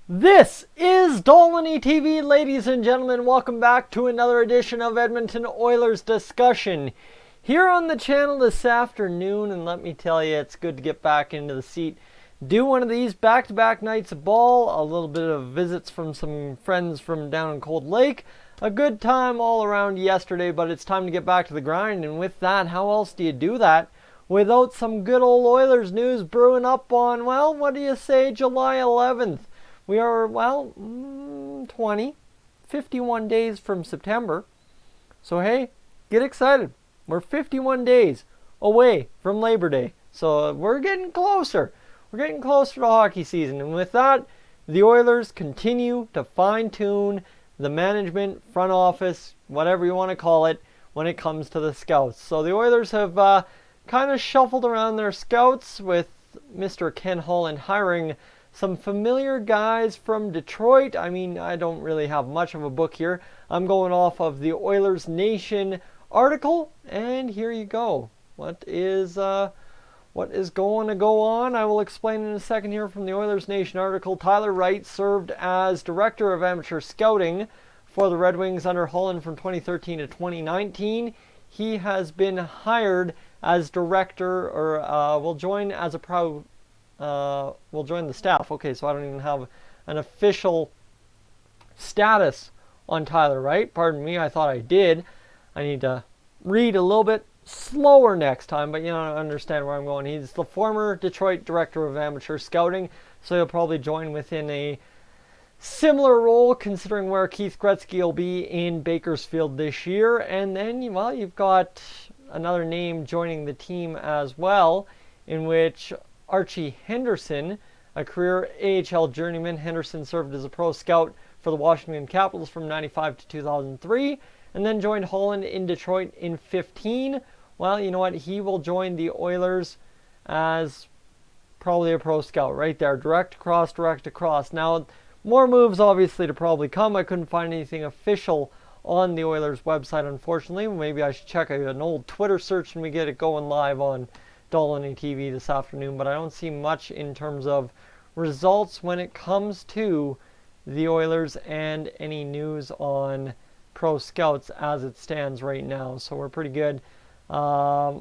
This is Dolynny TV, ladies and gentlemen. Welcome back to another edition of Edmonton Oilers Discussion here on the channel this afternoon. And let me tell you, it's good to get back into the seat. Do one of these back-to-back nights of ball, a little bit of visits from some friends from down in Cold Lake. A good time all around yesterday, but it's time to get back to the grind. And with that, how else do you do that without some good old Oilers news brewing up on, well, what do you say, July 11th? We are, 51 days from September. So, hey, get excited. We're 51 days away from Labor Day. So, we're getting closer. We're getting closer to hockey season. And with that, the Oilers continue to fine-tune the management, front office, whatever you want to call it, when it comes to the scouts. So, the Oilers have kind of shuffled around their scouts with Mr. Ken Holland hiring some familiar guys from Detroit. I mean, I don't really have much of a book here. I'm going off of the Oilers Nation article, and here you go. What is going to go on? I will explain in a second here from the Oilers Nation article. Tyler Wright served as Director of Amateur Scouting for the Red Wings under Holland from 2013 to 2019. He has been hired as Director, or will join as a will join the staff. Okay, so I don't even have an official status on Tyler Wright. Pardon me, I thought I did. I need to read a little bit slower next time, but you know, I understand where I'm going. He's the former Detroit Director of Amateur Scouting, so he'll probably join within a similar role, considering where Keith Gretzky will be in Bakersfield this year. And then, well, you've got another name joining the team as well, in which Archie Henderson, a career AHL journeyman. Henderson served as a pro scout for the Washington Capitals from 95 to 2003, and then joined Holland in Detroit in 15. Well, you know what? He will join the Oilers as probably a pro scout right there. Direct across. Now, more moves obviously to probably come. I couldn't find anything official on the Oilers website, unfortunately. Maybe I should check an old Twitter search and we get it going live on Dolynny TV this afternoon, but I don't see much in terms of results when it comes to the Oilers and any news on pro scouts as it stands right now. So we're pretty good. Yeah,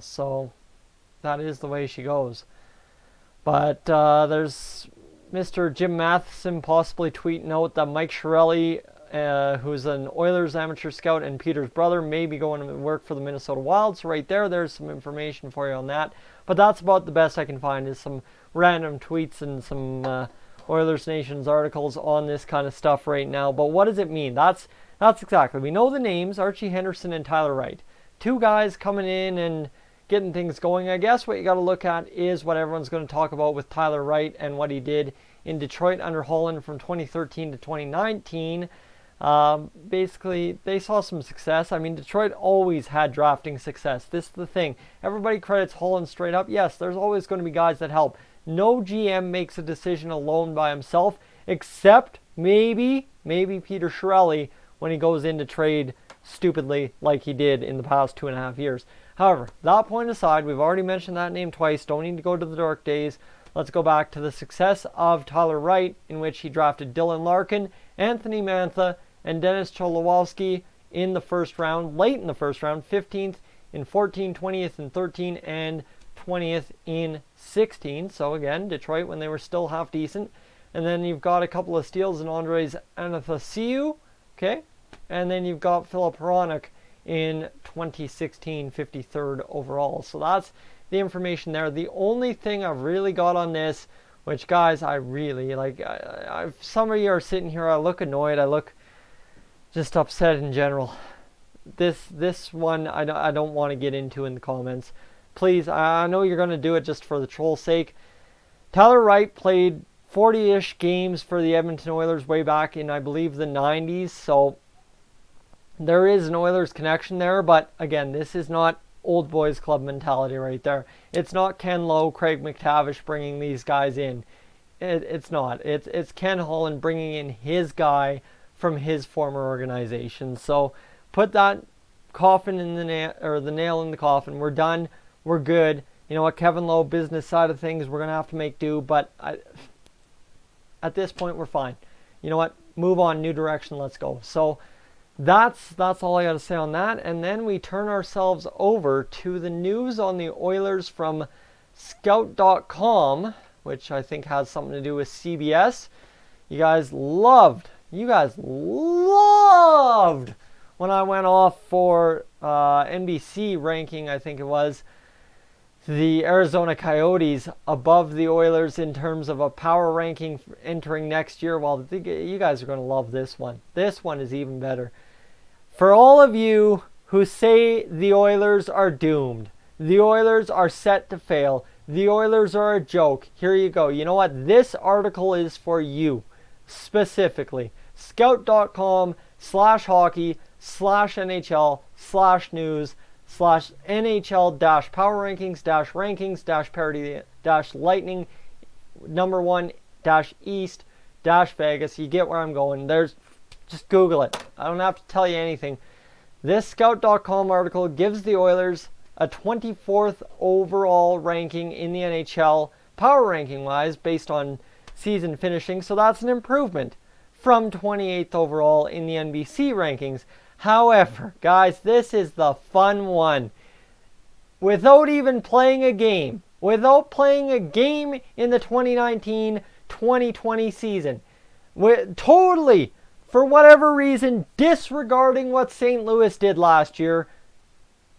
so that is the way she goes. But there's Mr. Jim Matheson possibly tweeting out that Mike Chiarelli, who's an Oilers amateur scout and Peter's brother, may be going to work for the Minnesota Wild. So right there's some information for you on that. But that's about the best I can find, is some random tweets and some Oilers Nation's articles on this kind of stuff right now. But what does it mean? That's exactly. We know the names, Archie Henderson and Tyler Wright. Two guys coming in and getting things going. I guess what you got to look at is what everyone's going to talk about with Tyler Wright and what he did in Detroit under Holland from 2013 to 2019. Basically, they saw some success. I mean, Detroit always had drafting success. This is the thing. Everybody credits Holland straight up. Yes, there's always going to be guys that help. No GM makes a decision alone by himself, except maybe Peter Chiarelli when he goes in to trade stupidly like he did in the past 2.5 years. However, that point aside, we've already mentioned that name twice. Don't need to go to the dark days. Let's go back to the success of Tyler Wright, in which he drafted Dylan Larkin, Anthony Mantha, and Dennis Cholowski in the first round, late in the first round, 15th in 14, 20th in 13, and 20th in 16. So again, Detroit when they were still half decent. And then you've got a couple of steals in Andres Anastasiou, okay? And then you've got Philip Hronek in 2016, 53rd overall. So that's the information there. The only thing I've really got on this, which guys, I really like, some of you are sitting here, I look annoyed, I look just upset in general. This one I don't want to get into in the comments. Please, I know you're going to do it just for the troll's sake. Tyler Wright played 40-ish games for the Edmonton Oilers way back in, I believe, the 90s. So there is an Oilers connection there. But again, this is not old boys club mentality right there. It's not Ken Lowe, Craig McTavish bringing these guys in. It's not. It's Ken Holland bringing in his guy from his former organization. So put that coffin in the nail, or the nail in the coffin. We're done. We're good. You know what, Kevin Lowe, business side of things, we're going to have to make do, but at this point, we're fine. You know what, move on, new direction, let's go. So that's all I got to say on that. And then we turn ourselves over to the news on the Oilers from Scout.com, which I think has something to do with CBS. You guys loved when I went off for NBC ranking, I think it was, the Arizona Coyotes above the Oilers in terms of a power ranking entering next year. Well, you guys are going to love this one. This one is even better. For all of you who say the Oilers are doomed, the Oilers are set to fail, the Oilers are a joke, here you go. You know what? This article is for you specifically. Scout.com/hockey/NHL/news/NHL-power rankings-rankings-parity-lightning #1-East-Vegas. You get where I'm going. Just Google it. I don't have to tell you anything. This Scout.com article gives the Oilers a 24th overall ranking in the NHL, power ranking wise, based on season finishing. So that's an improvement from 28th overall in the NBC rankings. However, guys, this is the fun one. Without even playing a game, in the 2019-2020 season, totally, for whatever reason, disregarding what St. Louis did last year,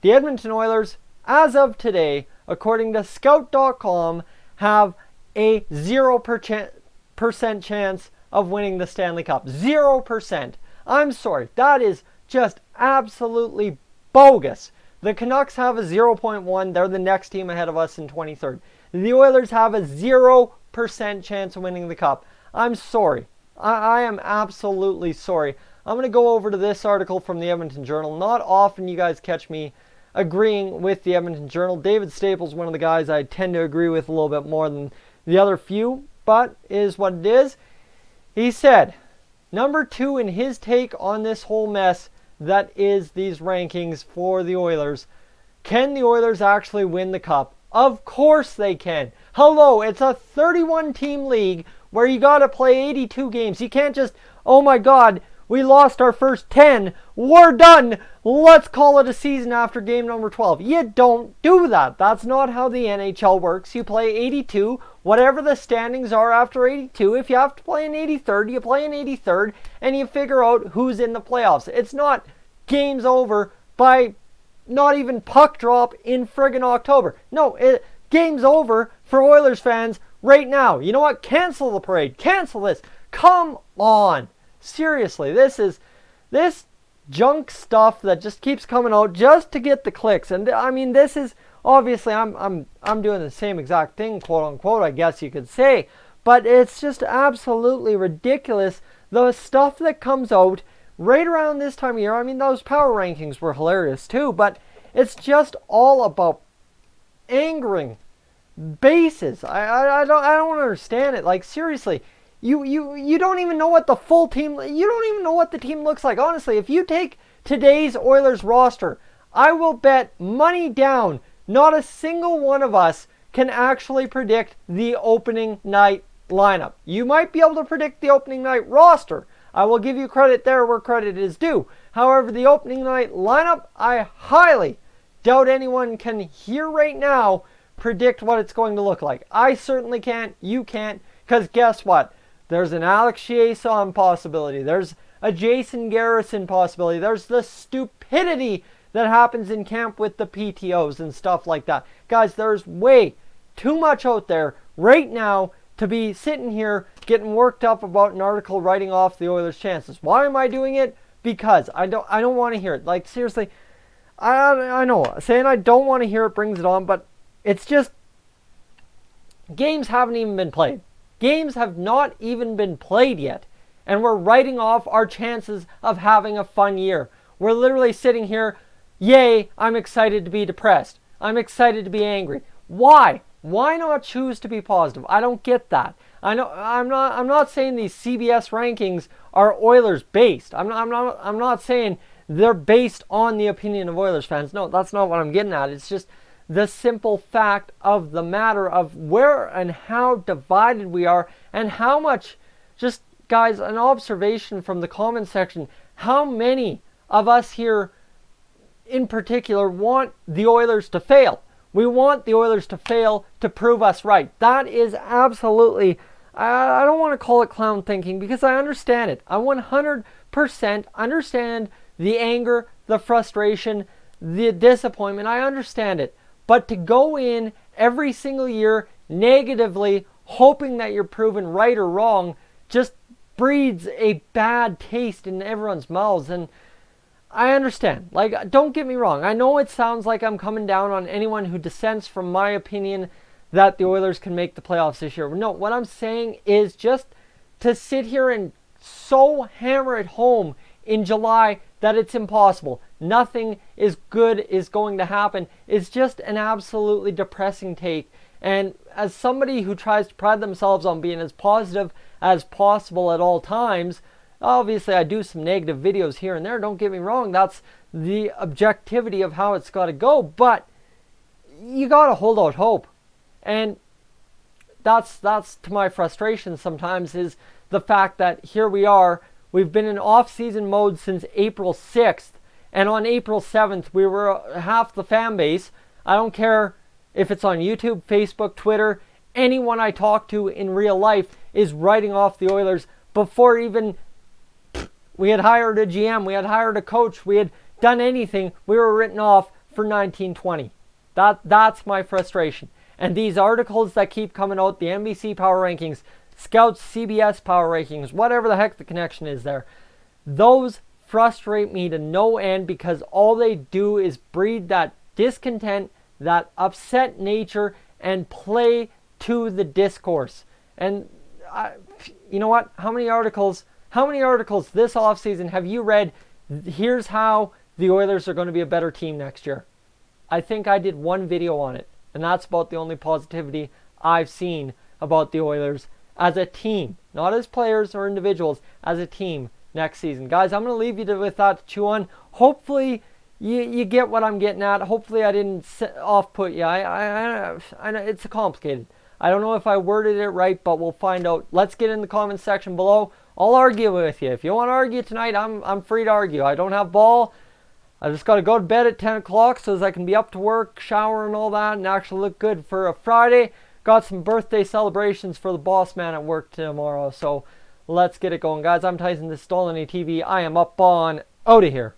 the Edmonton Oilers, as of today, according to Scout.com, have a 0% chance of winning the Stanley Cup. 0%. I'm sorry. That is just absolutely bogus. The Canucks have a 0.1. They're the next team ahead of us in 23rd. The Oilers have a 0% chance of winning the Cup. I'm sorry. I am absolutely sorry. I'm going to go over to this article from the Edmonton Journal. Not often you guys catch me agreeing with the Edmonton Journal. David Staples, one of the guys I tend to agree with a little bit more than the other few, but is what it is. He said, number 2 in his take on this whole mess that is these rankings for the Oilers. Can the Oilers actually win the Cup? Of course they can. Hello, it's a 31-team league where you got to play 82 games. You can't just, oh my God, we lost our first 10. We're done. Let's call it a season after game number 12. You don't do that. That's not how the NHL works. You play 82, whatever the standings are after 82. If you have to play an 83rd, you play an 83rd, and you figure out who's in the playoffs. It's not games over by not even puck drop in friggin' October. No, game's over for Oilers fans right now. You know what? Cancel the parade. Cancel this. Come on. Seriously, this junk stuff that just keeps coming out just to get the clicks. And I mean, this is obviously I'm doing the same exact thing, quote unquote, I guess you could say, but it's just absolutely ridiculous, the stuff that comes out right around this time of year. I mean, those power rankings were hilarious too, but it's just all about angering bases. I don't understand it. Like, seriously. You don't even know what the full team, you don't even know what the team looks like. Honestly, if you take today's Oilers roster, I will bet money down not a single one of us can actually predict the opening night lineup. You might be able to predict the opening night roster. I will give you credit there where credit is due. However, the opening night lineup, I highly doubt anyone can here right now predict what it's going to look like. I certainly can't. You can't. Because guess what? There's an Alex Chiasson possibility. There's a Jason Garrison possibility. There's the stupidity that happens in camp with the PTOs and stuff like that. Guys, there's way too much out there right now to be sitting here getting worked up about an article writing off the Oilers' chances. Why am I doing it? Because I don't want to hear it. Like, seriously, I know saying I don't want to hear it brings it on, but it's just games haven't even been played. Games have not even been played yet, and we're writing off our chances of having a fun year. We're literally sitting here, yay, I'm excited to be depressed. I'm excited to be angry. Why? Why not choose to be positive? I don't get that. I'm not saying these CBS rankings are Oilers based. I'm not saying they're based on the opinion of Oilers fans. No, that's not what I'm getting at. It's just the simple fact of the matter of where and how divided we are, and how much, just guys, an observation from the comment section, how many of us here in particular want the Oilers to fail. We want the Oilers to fail to prove us right. That is absolutely, I don't want to call it clown thinking, because I understand it. I 100% understand the anger, the frustration, the disappointment. I understand it. But to go in every single year negatively, hoping that you're proven right or wrong, just breeds a bad taste in everyone's mouths. And I understand. Like, don't get me wrong. I know it sounds like I'm coming down on anyone who dissents from my opinion that the Oilers can make the playoffs this year. No, what I'm saying is just to sit here and so hammer it home in July that it's impossible. Nothing is good is going to happen. It's just an absolutely depressing take. And as somebody who tries to pride themselves on being as positive as possible at all times, obviously I do some negative videos here and there, don't get me wrong. That's the objectivity of how it's got to go. But you got to hold out hope. And that's to my frustration sometimes, is the fact that here we are. We've been in off-season mode since April 6th. And on April 7th, we were half the fan base. I don't care if it's on YouTube, Facebook, Twitter. Anyone I talk to in real life is writing off the Oilers before even we had hired a GM, we had hired a coach, we had done anything. We were written off for 1920. That's my frustration. And these articles that keep coming out, the NBC Power Rankings, Scouts, CBS Power Rankings, whatever the heck the connection is there, those frustrate me to no end, because all they do is breed that discontent, that upset nature, and play to the discourse. And you know what? How many articles this offseason have you read? Here's how the Oilers are going to be a better team next year. I think I did one video on it, and that's about the only positivity I've seen about the Oilers as a team, not as players or individuals, as a team next season. Guys, I'm going to leave you with that to chew on. Hopefully you get what I'm getting at. Hopefully I didn't off-put you. I know it's complicated. I don't know if I worded it right, but we'll find out. Let's get in the comments section below. I'll argue with you. If you want to argue tonight, I'm free to argue. I don't have ball. I just got to go to bed at 10 o'clock so as I can be up to work, shower and all that, and actually look good for a Friday. Got some birthday celebrations for the boss man at work tomorrow, so let's get it going. Guys, I'm Tyson. This is Dolynny TV. I am up on out of here.